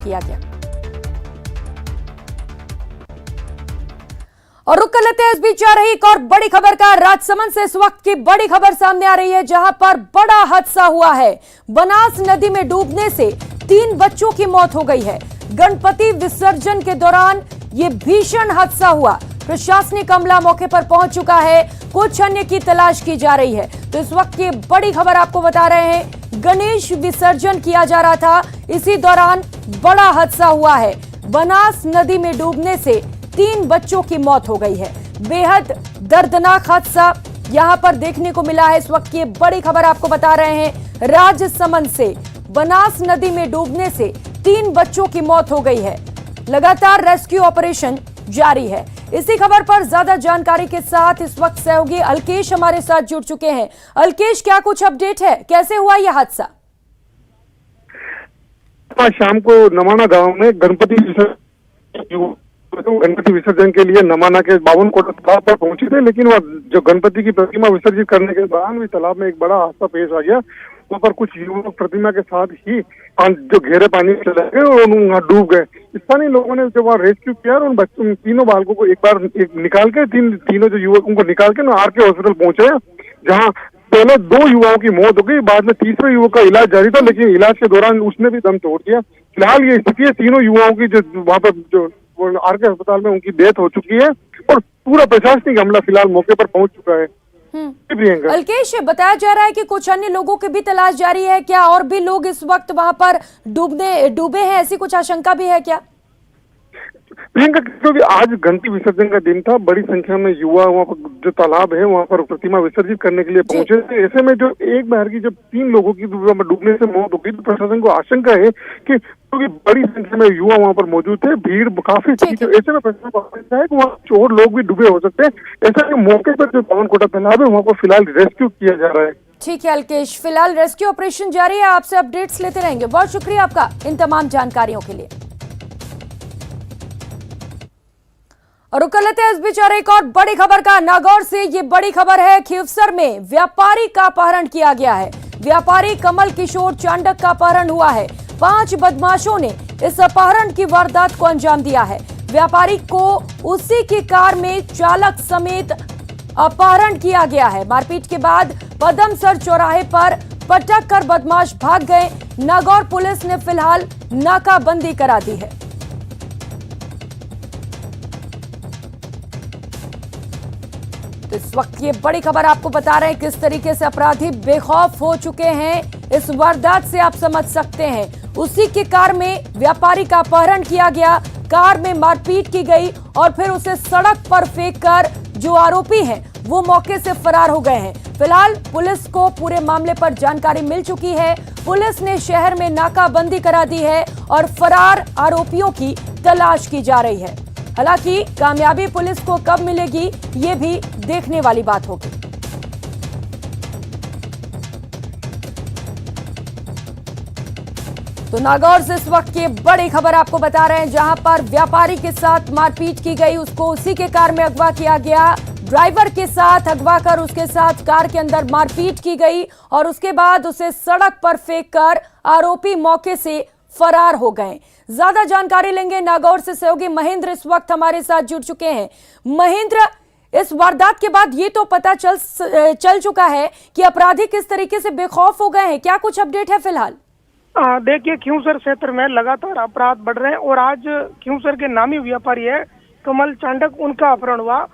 किया गया। और रुक कर लेते हैं इस बीच आ रही एक और बड़ी खबर का। राजसमंद से इस वक्त की बड़ी खबर सामने आ रही है, जहां पर बड़ा हादसा हुआ है। बनास नदी में डूबने से 3 बच्चों की मौत हो गई है। गणपति विसर्जन के दौरान यह भीषण हादसा हुआ। प्रशासनिक अमला मौके पर पहुंच चुका है, कुछ अन्य की तलाश की जा रही है। तो इस वक्त की बड़ी खबर आपको बता रहे हैं, गणेश विसर्जन किया जा रहा था, इसी दौरान बड़ा हादसा हुआ है। बनास नदी में डूबने से 3 बच्चों की मौत हो गई है। बेहद दर्दनाक हादसा यहां पर देखने को मिला है। इस वक्त की बड़ी खबर आपको बता रहे हैं, राजसमंद से बनास नदी में डूबने से 3 बच्चों की मौत हो गई है। लगातार रेस्क्यू ऑपरेशन जारी है। इसी खबर पर ज्यादा जानकारी के साथ इस वक्त सहयोगी अलकेश हमारे साथ जुड़ चुके हैं। अलकेश, क्या कुछ अपडेट है, कैसे हुआ यह हादसा? आज शाम को नमाना गांव में गणपति विसर्जन के लिए नमाना के 52 कोटा तालाब पर पहुंचे थे, लेकिन वह जो गणपति की प्रतिमा विसर्जित करने के दौरान भी तालाब में एक बड़ा हादसा पेश आ गया। वहाँ पर कुछ युवक प्रतिमा के साथ ही जो घेरे पानी में चले गए और वहाँ डूब गए। स्थानीय लोगों ने जब वहाँ रेस्क्यू किया और उन बच्चों 3 बालकों को एक बार निकाल के तीनों जो युवकों को निकाल के आर के हॉस्पिटल पहुंचे, जहाँ पहले 2 युवाओं की मौत हो गई, बाद में तीसरे युवक का इलाज जारी था, लेकिन इलाज के दौरान उसने भी दम तोड़ दिया। फिलहाल ये स्थिति है, 3 युवाओं की जो वहाँ पर जो आर के अस्पताल में उनकी डेथ हो चुकी है और पूरा प्रशासनिक अमला फिलहाल मौके पर पहुंच चुका है। अलकेश, बताया जा रहा है कि कुछ अन्य लोगों की भी तलाश जारी है। क्या और भी लोग इस वक्त वहां पर डूबे हैं, ऐसी कुछ आशंका भी है क्या? प्रियंका, क्योंकि आज गणपति विसर्जन का दिन था, बड़ी संख्या में युवा वहाँ पर जो तालाब है वहाँ पर प्रतिमा विसर्जित करने के लिए पहुंचे थे। ऐसे में जो एक बार की जब 3 लोगों की डूबने से मौत हो गई, तो प्रशासन को आशंका है कि क्योंकि बड़ी संख्या में युवा वहाँ पर मौजूद थे, भीड़ काफी थी, तो ऐसे में प्रशासन को आशंका है कि वहाँ और लोग भी डूबे हो सकते हैं। ऐसे में मौके पर जो 52 कोटा तालाब है वहाँ पर फिलहाल रेस्क्यू किया जा रहा है। ठीक है अलकेश, फिलहाल रेस्क्यू ऑपरेशन जारी है, आपसे अपडेट्स लेते रहेंगे। बहुत शुक्रिया आपका इन तमाम जानकारियों के लिए। और रुक लेते हैं इस बीच एक और बड़ी खबर का। नागौर से ये बड़ी खबर है, खीवसर में व्यापारी का अपहरण किया गया है। व्यापारी कमल किशोर चांडक का अपहरण हुआ है। 5 बदमाशों ने इस अपहरण की वारदात को अंजाम दिया है। व्यापारी को उसी की कार में चालक समेत अपहरण किया गया है। मारपीट के बाद पदमसर चौराहे पर पटक कर बदमाश भाग गए। नागौर पुलिस ने फिलहाल नाकाबंदी करा दी है। तो इस वक्त ये बड़ी खबर आपको बता रहे हैं, किस तरीके से अपराधी बेखौफ हो चुके हैं। इस वारदात से आप समझ सकते हैं, उसी की कार में व्यापारी का अपहरण किया गया, कार में मारपीट की गई और फिर उसे सड़क पर फेंककर जो आरोपी हैं वो मौके से फरार हो गए हैं। फिलहाल पुलिस को पूरे मामले पर जानकारी मिल चुकी है। पुलिस ने शहर में नाकाबंदी करा दी है और फरार आरोपियों की तलाश की जा रही है। हालांकि कामयाबी पुलिस को कब मिलेगी ये भी देखने वाली बात होगी। तो नागौर से इस वक्त की बड़ी खबर आपको बता रहे हैं, जहां पर व्यापारी के साथ मारपीट की गई, उसको उसी के कार में अगवा किया गया। ड्राइवर के साथ अगवा कर उसके साथ कार के अंदर मारपीट की गई और उसके बाद उसे सड़क पर फेंककर आरोपी मौके से फरार हो गए। ज्यादा जानकारी लेंगे नागौर से सहयोगी महेंद्र इस वक्त हमारे साथ जुड़ चुके हैं। महेंद्र, इस वारदात के बाद ये तो पता चल चुका है कि अपराधी किस तरीके से बेखौफ हो गए हैं, क्या कुछ अपडेट है फिलहाल? देखिए, खींवसर क्षेत्र में लगातार अपराध बढ़ रहे हैं और आज खींवसर के नामी व्यापारी है कमल चांडक, उनका अपहरण हुआ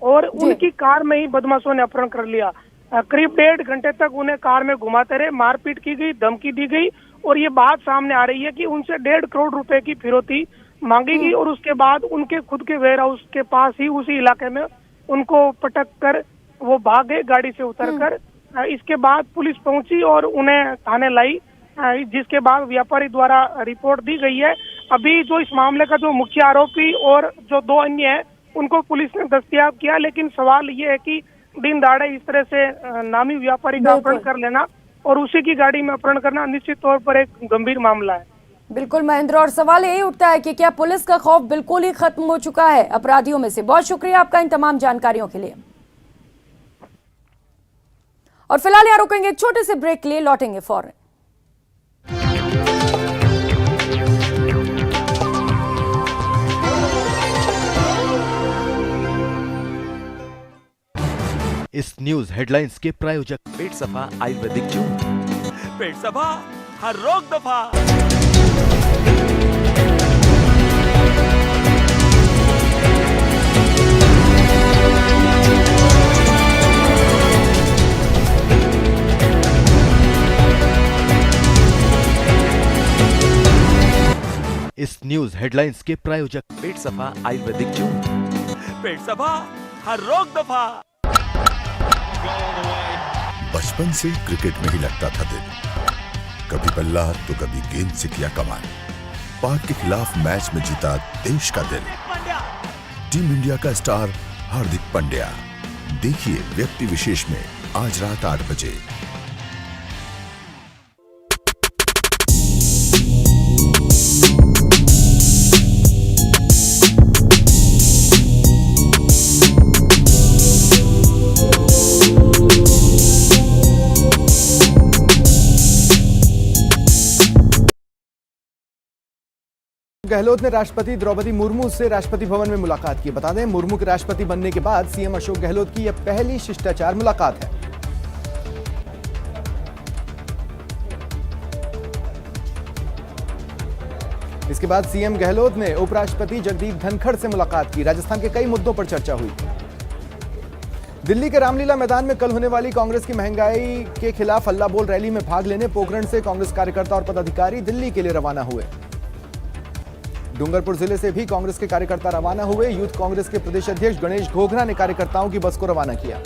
और उनकी कार में ही बदमाशों ने अपहरण कर लिया। करीब 1.5 घंटे तक उन्हें कार में घुमाते रहे, मारपीट की गई, धमकी दी गई और ये बात सामने आ रही है कि उनसे 1.5 करोड़ रुपए की फिरौती मांगी गई और उसके बाद उनके खुद के वेयर हाउस के पास ही उसी इलाके में उनको पटक कर वो भाग गए गाड़ी से उतरकर। इसके बाद पुलिस पहुंची और उन्हें थाने लाई, जिसके बाद व्यापारी द्वारा रिपोर्ट दी गई है। अभी जो इस मामले का जो मुख्य आरोपी और जो 2 अन्य है उनको पुलिस ने दस्तयाब किया, लेकिन सवाल ये है कि दिन दहाड़े इस तरह से नामी व्यापारी का अपहरण कर लेना और उसी की गाड़ी में अपहरण करना निश्चित तौर पर एक गंभीर मामला है। बिल्कुल महेंद्र, और सवाल यही उठता है कि क्या पुलिस का खौफ बिल्कुल ही खत्म हो चुका है अपराधियों में से? बहुत शुक्रिया आपका इन तमाम जानकारियों के लिए। और फिलहाल यहाँ रुकेंगे एक छोटे से ब्रेक के लिए, लौटेंगे फौरन। इस न्यूज हेडलाइंस के प्रायोजक पेट सफा आयुर्वेदिक जूस, पेट सफा हर रोग दफा। इस न्यूज हेडलाइंस के प्रायोजक पेट सफा आयुर्वेदिक जूस, पेट सफा हर रोग दफा। बचपन से क्रिकेट में ही लगता था दिल, कभी बल्ला तो कभी गेंद से किया कमाल। पाक के खिलाफ मैच में जीता देश का दिल। टीम इंडिया का स्टार हार्दिक पांड्या। देखिए व्यक्ति विशेष में आज रात 8 बजे। गहलोत ने राष्ट्रपति द्रौपदी मुर्मू से राष्ट्रपति भवन में मुलाकात की। बता दें, मुर्मू के राष्ट्रपति बनने के बाद सीएम अशोक गहलोत की यह पहली शिष्टाचार मुलाकात है। इसके बाद सीएम गहलोत ने उपराष्ट्रपति जगदीप धनखड़ से मुलाकात की। राजस्थान के कई मुद्दों पर चर्चा हुई। दिल्ली के रामलीला मैदान में कल होने वाली कांग्रेस की महंगाई के खिलाफ हल्ला बोल रैली में भाग लेने पोखरण से कांग्रेस कार्यकर्ता और पदाधिकारी दिल्ली के लिए रवाना हुए। डूंगरपुर जिले से भी कांग्रेस के कार्यकर्ता रवाना हुए। यूथ कांग्रेस के प्रदेश अध्यक्ष गणेश घोघरा ने कार्यकर्ताओं की बस को रवाना किया।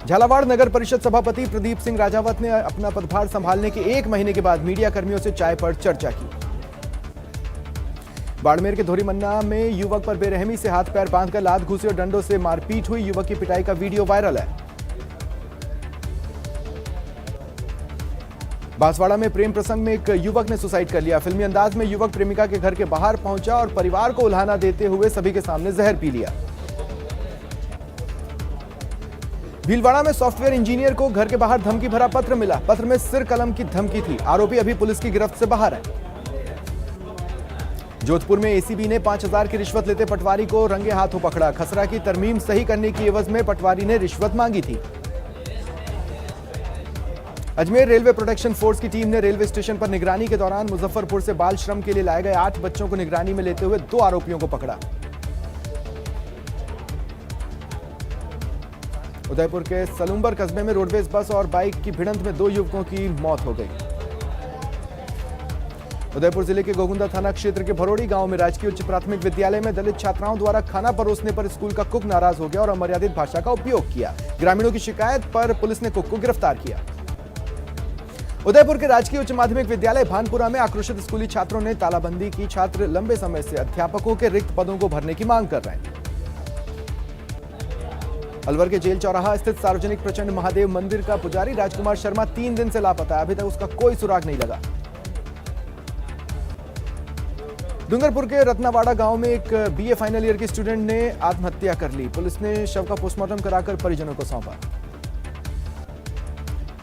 झालावाड़ नगर परिषद सभापति प्रदीप सिंह राजावत ने अपना पदभार संभालने के 1 महीने के बाद मीडिया कर्मियों से चाय पर चर्चा की। बाड़मेर के धोरीमन्ना में युवक पर बेरहमी से हाथ पैर बांधकर लात घूसे और डंडों से मारपीट हुई। युवक की पिटाई का वीडियो वायरल है। बांसवाड़ा में प्रेम प्रसंग में एक युवक ने सुसाइड कर लिया। फिल्मी अंदाज में युवक प्रेमिका के घर के बाहर पहुंचा और परिवार को उल्हाना देते हुए सभी के सामने जहर पी लिया। भीलवाड़ा में सॉफ्टवेयर इंजीनियर को घर के बाहर धमकी भरा पत्र मिला। पत्र में सिर कलम की धमकी थी। आरोपी अभी पुलिस की गिरफ्त से बाहर है। जोधपुर में एसीबी ने 5000 की रिश्वत लेते पटवारी को रंगे हाथों पकड़ा। खसरा की तरमीम सही करने की एवज में पटवारी ने रिश्वत मांगी थी। अजमेर रेलवे प्रोटेक्शन फोर्स की टीम ने रेलवे स्टेशन पर निगरानी के दौरान मुजफ्फरपुर से बाल श्रम के लिए लाए गए 8 बच्चों को निगरानी में लेते हुए 2 आरोपियों को पकड़ा। उदयपुर के सलूम्बर कस्बे में रोडवेज बस और बाइक की भिड़ंत में 2 युवकों की मौत हो गई। उदयपुर जिले के गोगुंदा थाना क्षेत्र के भरोड़ी गांव में राजकीय उच्च प्राथमिक विद्यालय में दलित छात्राओं द्वारा खाना परोसने पर स्कूल का कुक नाराज हो गया और अमर्यादित भाषा का उपयोग किया। ग्रामीणों की शिकायत पर पुलिस ने कुक को गिरफ्तार किया। उदयपुर के राजकीय उच्च माध्यमिक विद्यालय भानपुरा में आक्रोशित स्कूली छात्रों ने तालाबंदी की। छात्र लंबे समय से अध्यापकों के रिक्त पदों को भरने की मांग कर रहे हैं। अलवर के जेल चौराहा स्थित सार्वजनिक प्रचंड महादेव मंदिर का पुजारी राजकुमार शर्मा 3 दिन से लापता है। अभी तक उसका कोई सुराग नहीं लगा। डूंगरपुर के रत्नावाड़ा गांव में एक बीए फाइनल ईयर की स्टूडेंट ने आत्महत्या कर ली। पुलिस ने शव का पोस्टमार्टम कराकर परिजनों को सौंपा।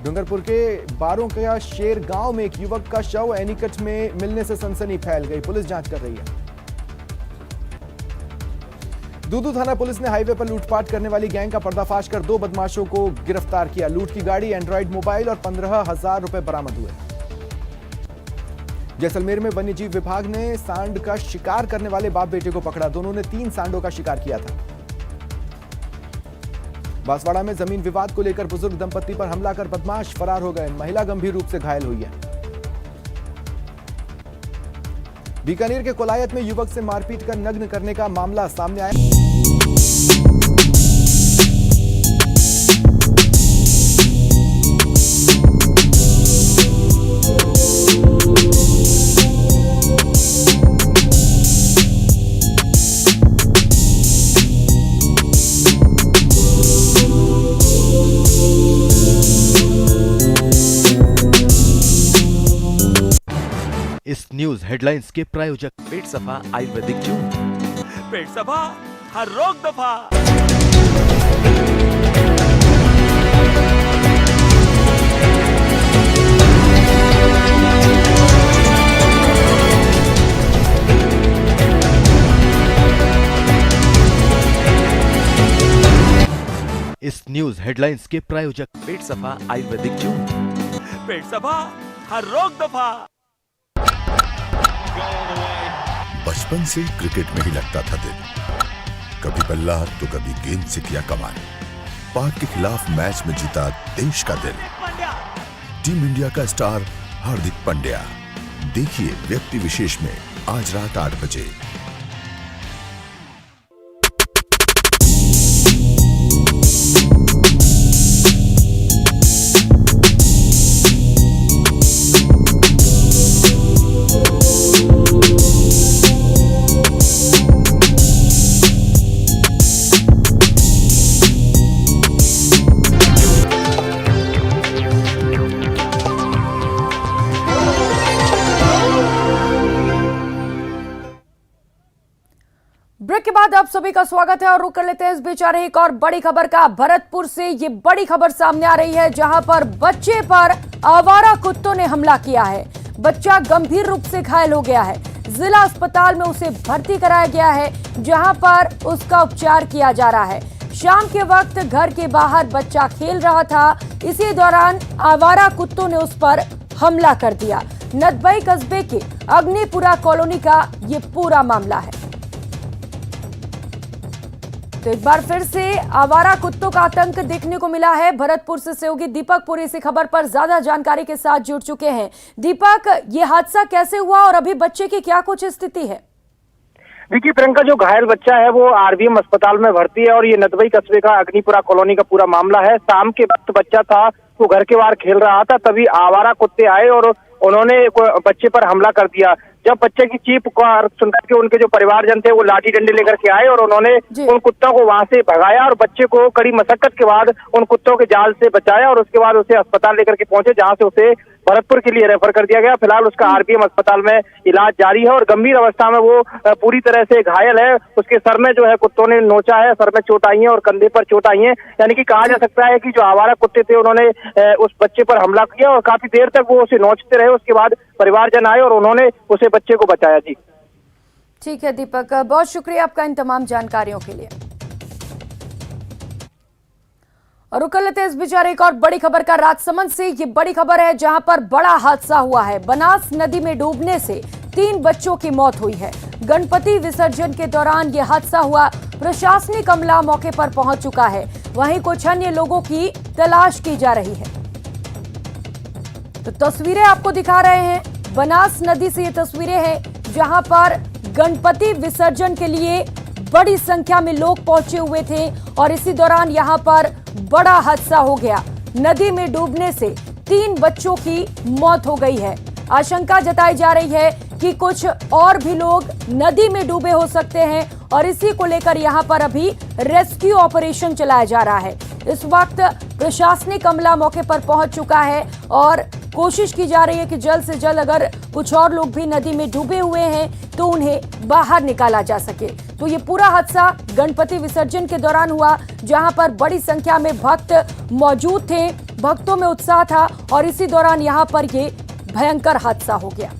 डूंगरपुर के बारों का शेर गांव में एक युवक का शव एनीकट में मिलने से सनसनी फैल गई। पुलिस जांच कर रही है। दूदू थाना पुलिस ने हाईवे पर लूटपाट करने वाली गैंग का पर्दाफाश कर 2 बदमाशों को गिरफ्तार किया। लूट की गाड़ी, एंड्रॉइड मोबाइल और 15,000 रुपए बरामद हुए। जैसलमेर में वन्यजीव विभाग ने सांड का शिकार करने वाले बाप बेटे को पकड़ा। दोनों ने 3 सांडों का शिकार किया था। बांसवाड़ा में जमीन विवाद को लेकर बुजुर्ग दंपत्ति पर हमला कर बदमाश फरार हो गए। महिला गंभीर रूप से घायल हुई है। बीकानेर के कोलायत में युवक से मारपीट कर नग्न करने का मामला सामने आया। इस न्यूज हेडलाइंस के प्रायोजक पेट सफा आयुर्वेदिक जूस, पेट सफा हर रोग दफा। न्यूज हेडलाइंस के प्रायोजक पेट सफा आयुर्वेदिक जून, पेट सफा हर रोग दफा। बचपन से क्रिकेट में ही लगता था दिल, कभी बल्ला तो कभी गेंद से किया कमाल। पाक के खिलाफ मैच में जीता देश का दिल। टीम इंडिया का स्टार हार्दिक पांड्या। देखिए व्यक्ति विशेष में आज रात 8 बजे। ब्रेक के बाद आप सभी का स्वागत है और रुक कर लेते हैं इस बीच आ रही एक और बड़ी खबर का। भरतपुर से ये बड़ी खबर सामने आ रही है, जहां पर बच्चे पर आवारा कुत्तों ने हमला किया है। बच्चा गंभीर रूप से घायल हो गया है। जिला अस्पताल में उसे भर्ती कराया गया है, जहां पर उसका उपचार किया जा रहा है। शाम के वक्त घर के बाहर बच्चा खेल रहा था, इसी दौरान आवारा कुत्तों ने उस पर हमला कर दिया। नदबई कस्बे के अग्निपुरा कॉलोनी का ये पूरा मामला है। तो एक बार फिर से आवारा कुत्तों का आतंक देखने को मिला है। भरतपुर से सहयोगी दीपक पुरी इसी खबर पर ज्यादा जानकारी के साथ जुड़ चुके हैं। दीपक, ये हादसा कैसे हुआ और अभी बच्चे की क्या कुछ स्थिति है? देखिए प्रियंका, जो घायल बच्चा है वो आरबीएम अस्पताल में भर्ती है और ये नदबई कस्बे का अग्निपुरा कॉलोनी का पूरा मामला है। शाम के वक्त बच्चा था, वो घर के बाहर खेल रहा था, तभी आवारा कुत्ते आए और उन्होंने बच्चे पर हमला कर दिया। जब बच्चे की चीख पुकार सुनकर के उनके जो परिवारजन थे वो लाठी डंडे लेकर के आए और उन्होंने उन कुत्तों को वहां से भगाया और बच्चे को कड़ी मशक्कत के बाद उन कुत्तों के जाल से बचाया और उसके बाद उसे अस्पताल लेकर के पहुंचे, जहां से उसे भरतपुर के लिए रेफर कर दिया गया। फिलहाल उसका आरबीएम अस्पताल में इलाज जारी है और गंभीर अवस्था में वो पूरी तरह से घायल है। उसके सर में जो है कुत्तों ने नोचा है, सर में चोट आई है और कंधे पर चोट आई है। यानी कि कहा जा सकता है कि जो आवारा कुत्ते थे उन्होंने उस बच्चे पर हमला किया और काफी देर तक वो उसे नोचते रहे। उसके बाद परिवारजन आए और उन्होंने उसे बच्चे को बचाया। जी ठीक है दीपक, बहुत शुक्रिया आपका इन तमाम जानकारियों के लिए। और रुक लेते हैं इस बीच एक और बड़ी खबर का। राजसमंद से ये बड़ी खबर है, जहां पर बड़ा हादसा हुआ है। बनास नदी में डूबने से 3 बच्चों की मौत हुई है। गणपति विसर्जन के दौरान यह हादसा हुआ। प्रशासनिक अमला मौके पर पहुंच चुका है, वहीं कुछ अन्य लोगों की तलाश की जा रही है। तो तस्वीरें आपको दिखा रहे हैं, बनास नदी से ये तस्वीरें हैं, जहां पर गणपति विसर्जन के लिए बड़ी संख्या में लोग पहुंचे हुए थे और इसी दौरान यहां पर बड़ा हादसा हो गया। नदी में डूबने से 3 बच्चों की मौत हो गई है। आशंका जताई जा रही है कि कुछ और भी लोग नदी में डूबे हो सकते हैं और इसी को लेकर यहां पर अभी रेस्क्यू ऑपरेशन चलाया जा रहा है। इस वक्त प्रशासनिक अमला मौके पर पहुंच चुका है और कोशिश की जा रही है कि जल्द से जल्द अगर कुछ और लोग भी नदी में डूबे हुए हैं तो उन्हें बाहर निकाला जा सके। तो ये पूरा हादसा गणपति विसर्जन के दौरान हुआ, जहां पर बड़ी संख्या में भक्त मौजूद थे, भक्तों में उत्साह था और इसी दौरान यहां पर ये भयंकर हादसा हो गया।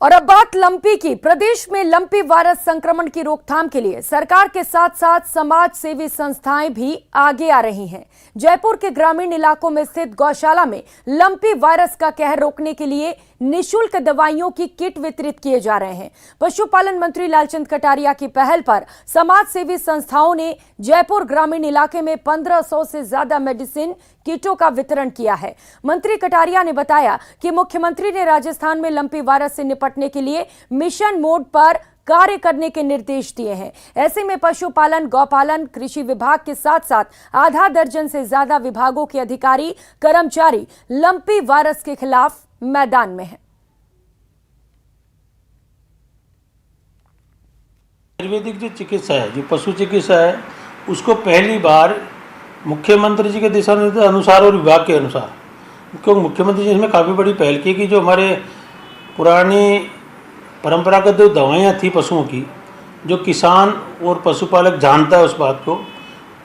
और अब बात लंपी की। प्रदेश में लंपी वायरस संक्रमण की रोकथाम के लिए सरकार के साथ साथ समाज सेवी संस्थाएं भी आगे आ रही हैं। जयपुर के ग्रामीण इलाकों में स्थित गौशाला में लंपी वायरस का कहर रोकने के लिए निःशुल्क दवाइयों की किट वितरित किए जा रहे हैं। पशुपालन मंत्री लालचंद कटारिया की पहल पर समाज सेवी संस्थाओं ने जयपुर ग्रामीण इलाके में 1500 से ज्यादा मेडिसिन किटों का वितरण किया है। मंत्री कटारिया ने बताया कि मुख्यमंत्री ने राजस्थान में लंपी वायरस से निपटने के लिए मिशन मोड पर कार्य करने के निर्देश दिए हैं। ऐसे में पशुपालन, गौपालन, कृषि विभाग के साथ साथ आधा दर्जन से ज्यादा विभागों के अधिकारी, कर्मचारी लंपी वायरस के खिलाफ मैदान में हैं। आयुर्वेदिक जो चिकित्सा है, जो पशु चिकित्सा है, उसको पहली बार मुख्यमंत्री जी के दिशा निर्देश अनुसार और विभाग के अनुसार, क्योंकि मुख्यमंत्री जी इसमें काफ़ी बड़ी पहल की कि जो हमारे पुरानी परंपरागत जो दवाइयाँ थी पशुओं की, जो किसान और पशुपालक जानता है उस बात को,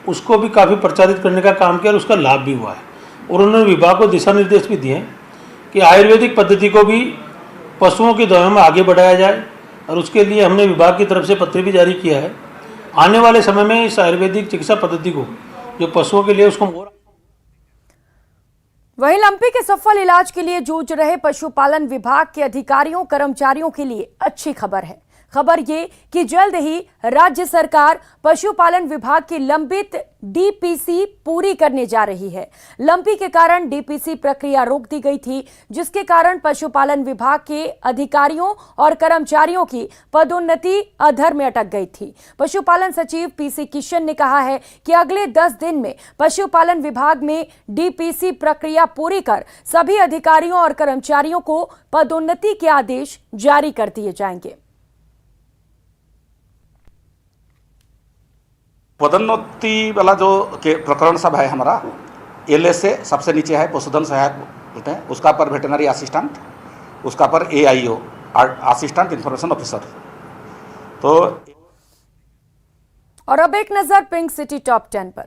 उसको भी काफ़ी प्रचारित करने का काम किया और उसका लाभ भी हुआ है। और उन्होंने विभाग को दिशा निर्देश भी दिए कि आयुर्वेदिक पद्धति को भी पशुओं की दवाइयों में आगे बढ़ाया जाए। और उसके लिए हमने विभाग की तरफ से पत्र भी जारी किया है। आने वाले समय में इस आयुर्वेदिक चिकित्सा पद्धति को जो पशुओं के लिए उसको वहीं लंपी के सफल इलाज के लिए जूझ रहे पशुपालन विभाग के अधिकारियों कर्मचारियों के लिए अच्छी खबर है। खबर ये कि जल्द ही राज्य सरकार पशुपालन विभाग की लंबित डीपीसी पूरी करने जा रही है। लंपी के कारण डीपीसी प्रक्रिया रोक दी गई थी, जिसके कारण पशुपालन विभाग के अधिकारियों और कर्मचारियों की पदोन्नति अधर में अटक गई थी। पशुपालन सचिव पीसी किशन ने कहा है कि अगले 10 दिन में पशुपालन विभाग में डीपीसी प्रक्रिया पूरी कर सभी अधिकारियों और कर्मचारियों को पदोन्नति के आदेश जारी कर दिए जाएंगे। पदोन्नति वाला जो प्रकरण सब है हमारा, एलए से सबसे नीचे है पशुधन सहायक बोलते हैं, उसका पर वेटनरी असिस्टेंट, उसका पर एआईओ असिस्टेंट इंफॉर्मेशन ऑफिसर। तो और अब एक नजर पिंक सिटी टॉप 10 पर।